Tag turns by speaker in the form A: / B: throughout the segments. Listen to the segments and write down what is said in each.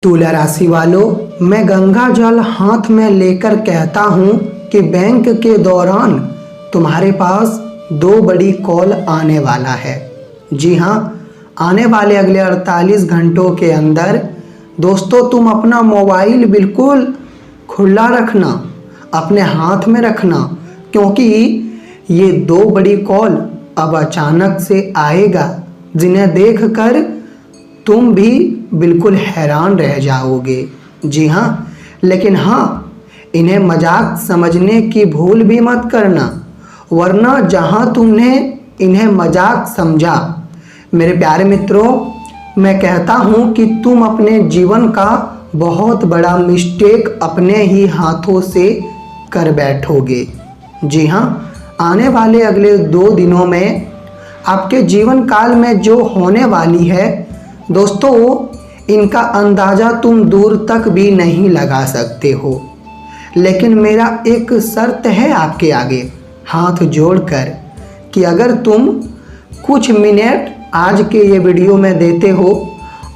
A: तुला राशि वालों, मैं गंगा जल हाथ में लेकर कहता हूँ कि बैंक के दौरान तुम्हारे पास दो बड़ी कॉल आने वाला है। जी हाँ, आने वाले अगले 48 घंटों के अंदर दोस्तों तुम अपना मोबाइल बिल्कुल खुला रखना, अपने हाथ में रखना, क्योंकि ये दो बड़ी कॉल अब अचानक से आएगा जिन्हें देखकर तुम भी बिल्कुल हैरान रह जाओगे। जी हाँ, लेकिन हाँ, इन्हें मजाक समझने की भूल भी मत करना, वरना जहाँ तुमने इन्हें मजाक समझा, मेरे प्यारे मित्रों, मैं कहता हूँ कि तुम अपने जीवन का बहुत बड़ा मिस्टेक अपने ही हाथों से कर बैठोगे। जी हाँ, आने वाले अगले 2 दिनों में आपके जीवन काल में जो होने वाली है दोस्तों, इनका अंदाज़ा तुम दूर तक भी नहीं लगा सकते हो। लेकिन मेरा एक शर्त है आपके आगे हाथ जोड़कर कि अगर तुम कुछ मिनट आज के ये वीडियो में देते हो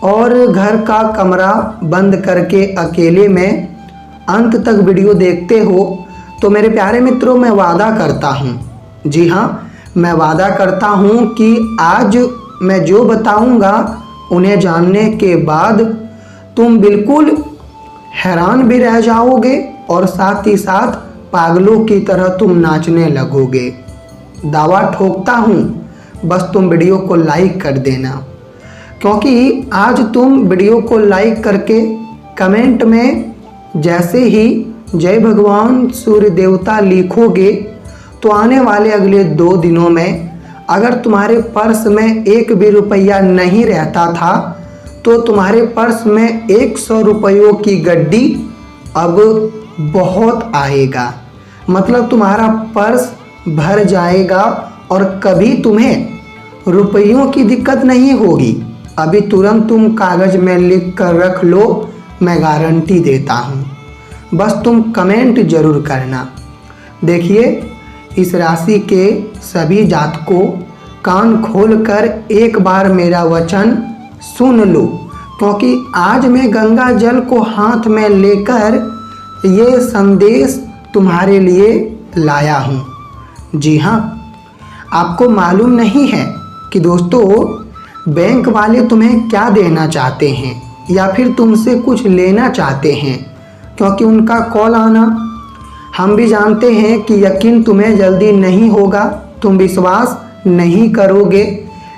A: और घर का कमरा बंद करके अकेले में अंत तक वीडियो देखते हो, तो मेरे प्यारे मित्रों, मैं वादा करता हूँ, जी हाँ, मैं वादा करता हूँ कि आज मैं जो बताऊँगा उन्हें जानने के बाद तुम बिल्कुल हैरान भी रह जाओगे और साथ ही साथ पागलों की तरह तुम नाचने लगोगे। दावा ठोकता हूँ, बस तुम वीडियो को लाइक कर देना, क्योंकि आज तुम वीडियो को लाइक करके कमेंट में जैसे ही जय भगवान सूर्य देवता लिखोगे, तो आने वाले अगले 2 दिनों में अगर तुम्हारे पर्स में 1 भी रुपया नहीं रहता था, तो तुम्हारे पर्स में 100 रुपयों की गड्डी अब बहुत आएगा। मतलब तुम्हारा पर्स भर जाएगा और कभी तुम्हें रुपयों की दिक्कत नहीं होगी। अभी तुरंत तुम कागज़ में लिख कर रख लो, मैं गारंटी देता हूँ। बस तुम कमेंट ज़रूर करना। देखिए, इस राशि के सभी जातकों, कान खोलकर एक बार मेरा वचन सुन लो, क्योंकि आज मैं गंगा जल को हाथ में लेकर ये संदेश तुम्हारे लिए लाया हूँ। जी हाँ, आपको मालूम नहीं है कि दोस्तों बैंक वाले तुम्हें क्या देना चाहते हैं या फिर तुमसे कुछ लेना चाहते हैं, क्योंकि उनका कॉल आना हम भी जानते हैं कि यकीन तुम्हें जल्दी नहीं होगा, तुम विश्वास नहीं करोगे,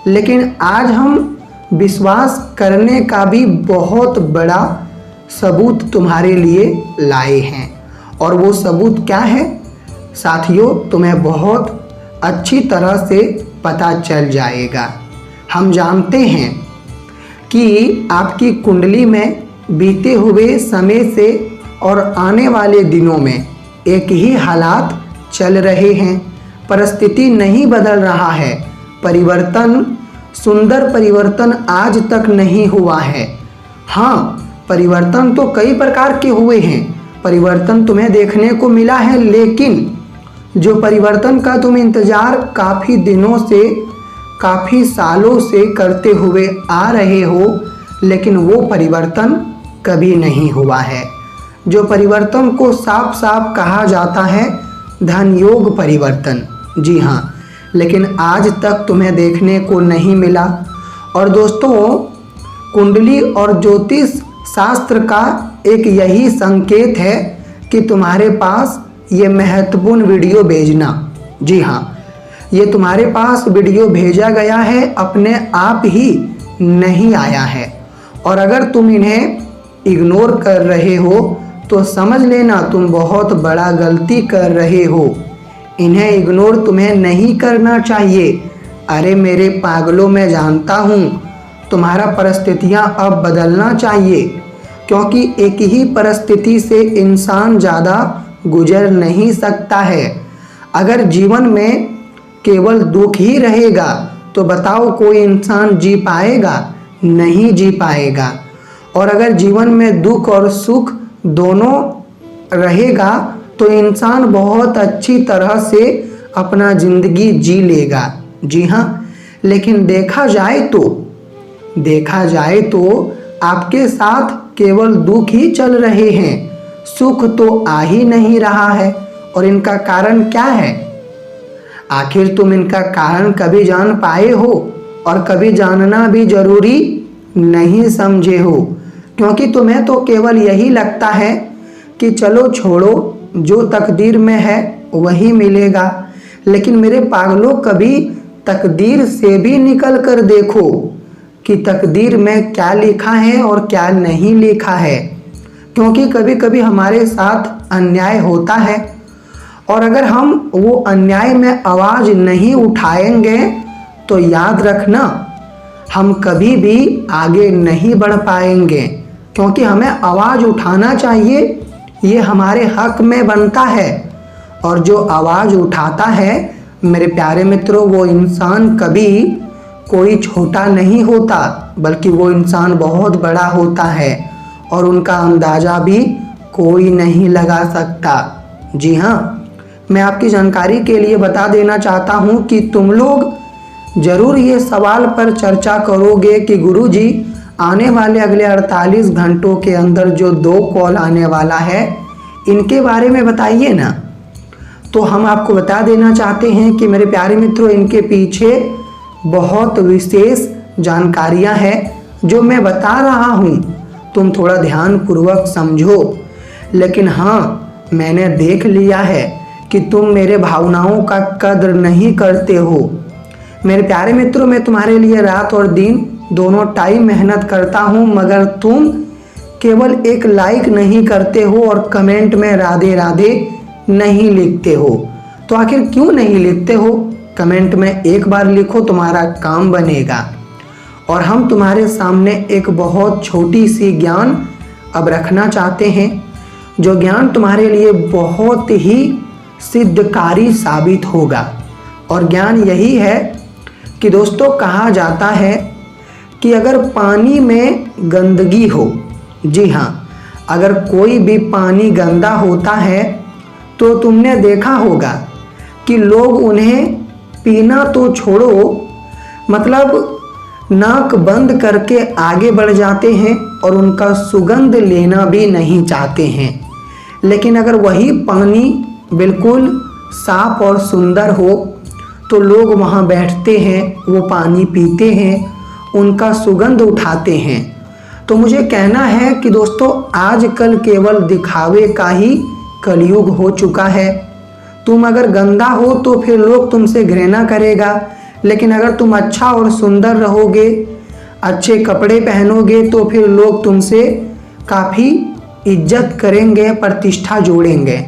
A: लेकिन आज हम विश्वास करने का भी बहुत बड़ा सबूत तुम्हारे लिए लाए हैं। और वो सबूत क्या है साथियों, तुम्हें बहुत अच्छी तरह से पता चल जाएगा। हम जानते हैं कि आपकी कुंडली में बीते हुए समय से और आने वाले दिनों में एक ही हालात चल रहे हैं, परिस्थिति नहीं बदल रहा है, परिवर्तन, सुंदर परिवर्तन आज तक नहीं हुआ है। हाँ, परिवर्तन तो कई प्रकार के हुए हैं, परिवर्तन तुम्हें देखने को मिला है, लेकिन जो परिवर्तन का तुम इंतज़ार काफ़ी दिनों से, काफ़ी सालों से करते हुए आ रहे हो, लेकिन वो परिवर्तन कभी नहीं हुआ है। जो परिवर्तन को साफ साफ कहा जाता है धन योग परिवर्तन। जी हाँ, लेकिन आज तक तुम्हें देखने को नहीं मिला। और दोस्तों, कुंडली और ज्योतिष शास्त्र का एक यही संकेत है कि तुम्हारे पास ये महत्वपूर्ण वीडियो भेजना। जी हाँ, ये तुम्हारे पास वीडियो भेजा गया है, अपने आप ही नहीं आया है। और अगर तुम इन्हें इग्नोर कर रहे हो तो समझ लेना तुम बहुत बड़ा गलती कर रहे हो। इन्हें इग्नोर तुम्हें नहीं करना चाहिए। अरे मेरे पागलों, मैं जानता हूँ तुम्हारा परिस्थितियाँ अब बदलना चाहिए, क्योंकि एक ही परिस्थिति से इंसान ज़्यादा गुजर नहीं सकता है। अगर जीवन में केवल दुख ही रहेगा तो बताओ कोई इंसान जी पाएगा? नहीं जी पाएगा। और अगर जीवन में दुख और सुख दोनों रहेगा तो इंसान बहुत अच्छी तरह से अपना ज़िंदगी जी लेगा। जी हाँ, लेकिन देखा जाए तो आपके साथ केवल दुख ही चल रहे हैं, सुख तो आ ही नहीं रहा है। और इनका कारण क्या है? आखिर तुम इनका कारण कभी जान पाए हो और कभी जानना भी जरूरी नहीं समझे हो, क्योंकि तुम्हें तो केवल यही लगता है कि चलो छोड़ो, जो तकदीर में है वही मिलेगा। लेकिन मेरे पागलों, कभी तकदीर से भी निकल कर देखो कि तकदीर में क्या लिखा है और क्या नहीं लिखा है, क्योंकि कभी कभी हमारे साथ अन्याय होता है और अगर हम वो अन्याय में आवाज़ नहीं उठाएंगे तो याद रखना, हम कभी भी आगे नहीं बढ़ पाएंगे, क्योंकि हमें आवाज़ उठाना चाहिए, ये हमारे हक में बनता है। और जो आवाज़ उठाता है मेरे प्यारे मित्रों, वो इंसान कभी कोई छोटा नहीं होता, बल्कि वो इंसान बहुत बड़ा होता है और उनका अंदाज़ा भी कोई नहीं लगा सकता। जी हाँ, मैं आपकी जानकारी के लिए बता देना चाहता हूँ कि तुम लोग ज़रूर ये सवाल पर चर्चा करोगे कि गुरुजी, आने वाले अगले 48 घंटों के अंदर जो 2 कॉल आने वाला है इनके बारे में बताइए ना। तो हम आपको बता देना चाहते हैं कि मेरे प्यारे मित्रों, इनके पीछे बहुत विशेष जानकारियां हैं जो मैं बता रहा हूं, तुम थोड़ा ध्यानपूर्वक समझो। लेकिन हाँ, मैंने देख लिया है कि तुम मेरे भावनाओं का कदर नहीं करते हो। मेरे प्यारे मित्रों, मैं तुम्हारे लिए रात और दिन दोनों टाइम मेहनत करता हूं, मगर तुम केवल एक लाइक नहीं करते हो और कमेंट में राधे राधे नहीं लिखते हो। तो आखिर क्यों नहीं लिखते हो? कमेंट में एक बार लिखो, तुम्हारा काम बनेगा। और हम तुम्हारे सामने एक बहुत छोटी सी ज्ञान अब रखना चाहते हैं, जो ज्ञान तुम्हारे लिए बहुत ही सिद्धकारी साबित होगा। और ज्ञान यही है कि दोस्तों, कहा जाता है कि अगर पानी में गंदगी हो, जी हाँ, अगर कोई भी पानी गंदा होता है तो तुमने देखा होगा कि लोग उन्हें पीना तो छोड़ो, मतलब नाक बंद करके आगे बढ़ जाते हैं और उनका सुगंध लेना भी नहीं चाहते हैं। लेकिन अगर वही पानी बिल्कुल साफ और सुंदर हो तो लोग वहाँ बैठते हैं, वो पानी पीते हैं, उनका सुगंध उठाते हैं। तो मुझे कहना है कि दोस्तों, आजकल केवल दिखावे का ही कलयुग हो चुका है। तुम अगर गंदा हो तो फिर लोग तुमसे घृणा करेगा, लेकिन अगर तुम अच्छा और सुंदर रहोगे, अच्छे कपड़े पहनोगे, तो फिर लोग तुमसे काफ़ी इज्जत करेंगे, प्रतिष्ठा जोड़ेंगे।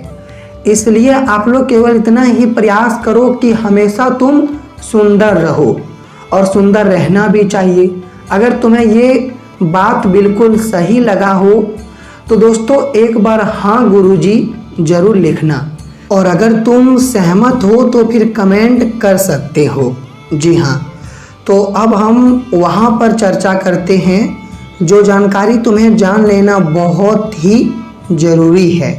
A: इसलिए आप लोग केवल इतना ही प्रयास करो कि हमेशा तुम सुंदर रहो, और सुंदर रहना भी चाहिए। अगर तुम्हें ये बात बिल्कुल सही लगा हो तो दोस्तों एक बार हाँ गुरुजी जरूर लिखना, और अगर तुम सहमत हो तो फिर कमेंट कर सकते हो। जी हाँ, तो अब हम वहाँ पर चर्चा करते हैं जो जानकारी तुम्हें जान लेना बहुत ही ज़रूरी है।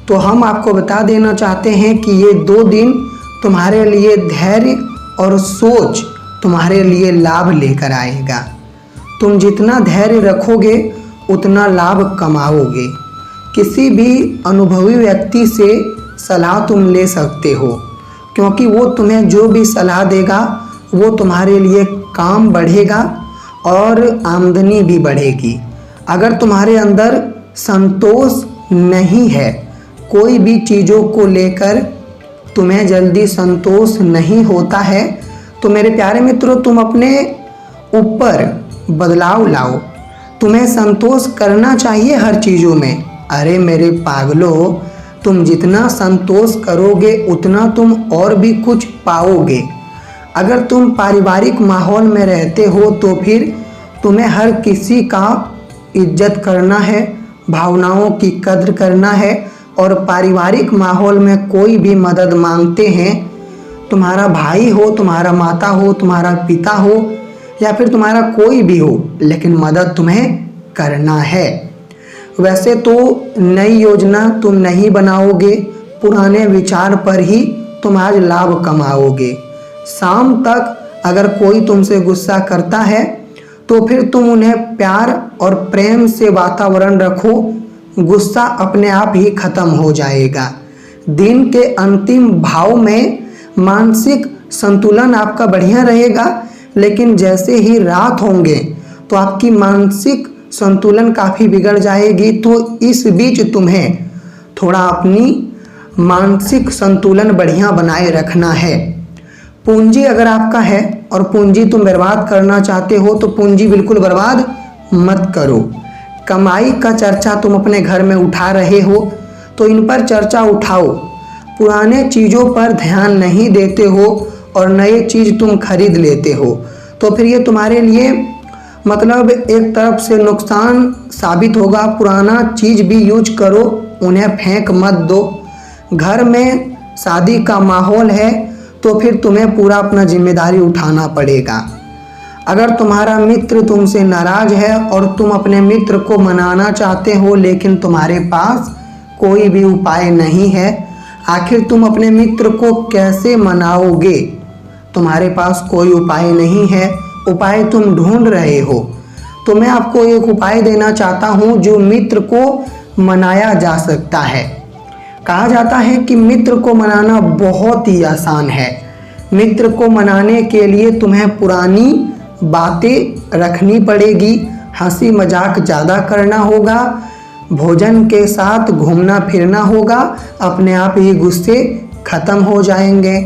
A: तो हम आपको बता देना चाहते हैं कि ये 2 दिन तुम्हारे लिए धैर्य और सोच तुम्हारे लिए लाभ लेकर आएगा। तुम जितना धैर्य रखोगे उतना लाभ कमाओगे। किसी भी अनुभवी व्यक्ति से सलाह तुम ले सकते हो, क्योंकि वो तुम्हें जो भी सलाह देगा वो तुम्हारे लिए काम बढ़ेगा और आमदनी भी बढ़ेगी। अगर तुम्हारे अंदर संतोष नहीं है, कोई भी चीज़ों को लेकर तुम्हें जल्दी संतोष नहीं होता है, तो मेरे प्यारे मित्रों, तुम अपने ऊपर बदलाव लाओ। तुम्हें संतोष करना चाहिए हर चीज़ों में। अरे मेरे पागलों, तुम जितना संतोष करोगे उतना तुम और भी कुछ पाओगे। अगर तुम पारिवारिक माहौल में रहते हो तो फिर तुम्हें हर किसी का इज्जत करना है, भावनाओं की कद्र करना है। और पारिवारिक माहौल में कोई भी मदद मांगते हैं, तुम्हारा भाई हो, तुम्हारा माता हो, तुम्हारा पिता हो, या फिर तुम्हारा कोई भी हो, लेकिन मदद तुम्हें करना है। वैसे तो नई योजना तुम नहीं बनाओगे, पुराने विचार पर ही तुम आज लाभ कमाओगे। शाम तक अगर कोई तुमसे गुस्सा करता है तो फिर तुम उन्हें प्यार और प्रेम से वातावरण रखो, गुस्सा अपने आप ही खत्म हो जाएगा। दिन के अंतिम भाव में मानसिक संतुलन आपका बढ़िया रहेगा, लेकिन जैसे ही रात होंगे तो आपकी मानसिक संतुलन काफ़ी बिगड़ जाएगी। तो इस बीच तुम्हें थोड़ा अपनी मानसिक संतुलन बढ़िया बनाए रखना है। पूंजी अगर आपका है और पूंजी तुम बर्बाद करना चाहते हो तो पूंजी बिल्कुल बर्बाद मत करो। कमाई का चर्चा तुम अपने घर में उठा रहे हो तो इन पर चर्चा उठाओ। पुराने चीज़ों पर ध्यान नहीं देते हो और नए चीज़ तुम खरीद लेते हो तो फिर ये तुम्हारे लिए मतलब एक तरफ से नुकसान साबित होगा। पुराना चीज़ भी यूज करो, उन्हें फेंक मत दो। घर में शादी का माहौल है तो फिर तुम्हें पूरा अपना जिम्मेदारी उठाना पड़ेगा। अगर तुम्हारा मित्र तुमसे नाराज़ है और तुम अपने मित्र को मनाना चाहते हो लेकिन तुम्हारे पास कोई भी उपाय नहीं है, आखिर तुम अपने मित्र को कैसे मनाओगे? तुम्हारे पास कोई उपाय नहीं है, उपाय तुम ढूंढ रहे हो। तो मैं आपको एक उपाय देना चाहता हूँ जो मित्र को मनाया जा सकता है। कहा जाता है कि मित्र को मनाना बहुत ही आसान है। मित्र को मनाने के लिए तुम्हें पुरानी बातें रखनी पड़ेगी, हंसी मजाक ज़्यादा करना होगा, भोजन के साथ घूमना फिरना होगा, अपने आप ही गुस्से खत्म हो जाएंगे।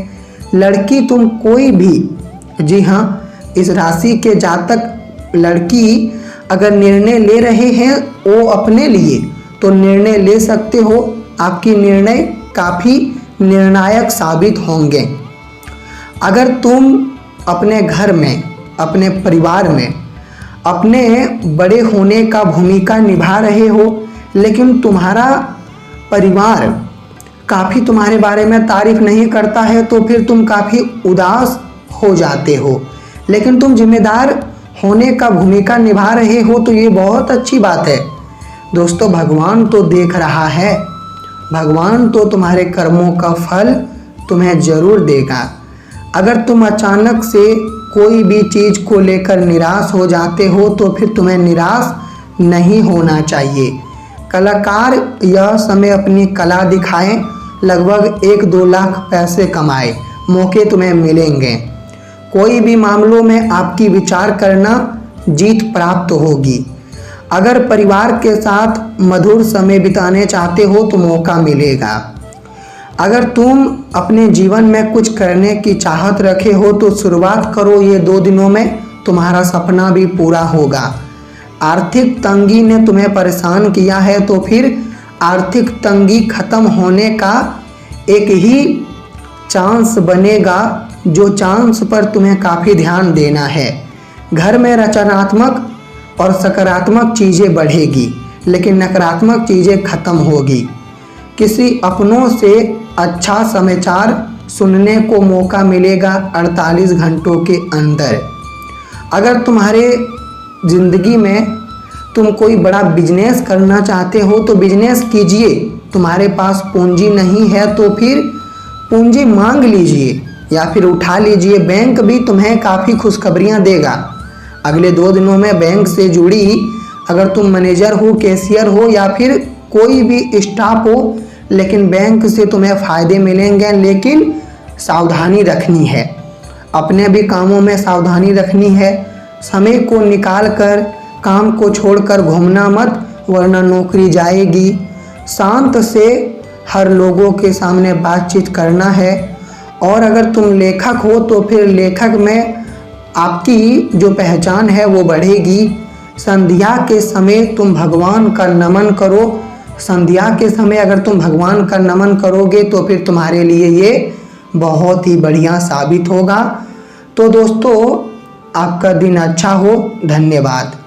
A: लड़की तुम कोई भी, जी हाँ, इस राशि के जातक लड़की अगर निर्णय ले रहे हैं वो अपने लिए तो निर्णय ले सकते हो। आपकी निर्णय काफ़ी निर्णायक साबित होंगे। अगर तुम अपने घर में, अपने परिवार में अपने बड़े होने का भूमिका निभा रहे हो लेकिन तुम्हारा परिवार काफ़ी तुम्हारे बारे में तारीफ नहीं करता है तो फिर तुम काफ़ी उदास हो जाते हो। लेकिन तुम जिम्मेदार होने का भूमिका निभा रहे हो तो ये बहुत अच्छी बात है। दोस्तों, भगवान तो देख रहा है, भगवान तो तुम्हारे कर्मों का फल तुम्हें ज़रूर देगा। अगर तुम अचानक से कोई भी चीज़ को लेकर निराश हो जाते हो तो फिर तुम्हें निराश नहीं होना चाहिए। कलाकार यह समय अपनी कला दिखाएं, लगभग 1-2 लाख पैसे कमाए, मौके तुम्हें मिलेंगे। कोई भी मामलों में आपकी विचार करना जीत प्राप्त होगी। अगर परिवार के साथ मधुर समय बिताने चाहते हो तो मौका मिलेगा। अगर तुम अपने जीवन में कुछ करने की चाहत रखे हो तो शुरुआत करो, ये 2 दिनों में तुम्हारा सपना भी पूरा होगा। आर्थिक तंगी ने तुम्हें परेशान किया है तो फिर आर्थिक तंगी खत्म होने का एक ही चांस बनेगा, जो चांस पर तुम्हें काफ़ी ध्यान देना है। घर में रचनात्मक और सकारात्मक चीज़ें बढ़ेगी लेकिन नकारात्मक चीज़ें खत्म होगी। किसी अपनों से अच्छा समाचार सुनने को मौका मिलेगा 48 घंटों के अंदर। अगर तुम्हारे ज़िंदगी में तुम कोई बड़ा बिजनेस करना चाहते हो तो बिजनेस कीजिए। तुम्हारे पास पूंजी नहीं है तो फिर पूंजी मांग लीजिए या फिर उठा लीजिए। बैंक भी तुम्हें काफ़ी खुशखबरियाँ देगा। अगले 2 दिनों में बैंक से जुड़ी अगर तुम मैनेजर हो, कैशियर हो या फिर कोई भी स्टाफ हो, लेकिन बैंक से तुम्हें फ़ायदे मिलेंगे। लेकिन सावधानी रखनी है, अपने भी कामों में सावधानी रखनी है। समय को निकाल कर काम को छोड़कर घूमना मत, वरना नौकरी जाएगी। शांत से हर लोगों के सामने बातचीत करना है। और अगर तुम लेखक हो तो फिर लेखक में आपकी जो पहचान है वो बढ़ेगी। संध्या के समय तुम भगवान का नमन करो। संध्या के समय अगर तुम भगवान का नमन करोगे तो फिर तुम्हारे लिए ये बहुत ही बढ़िया साबित होगा। तो दोस्तों, आपका दिन अच्छा हो। धन्यवाद।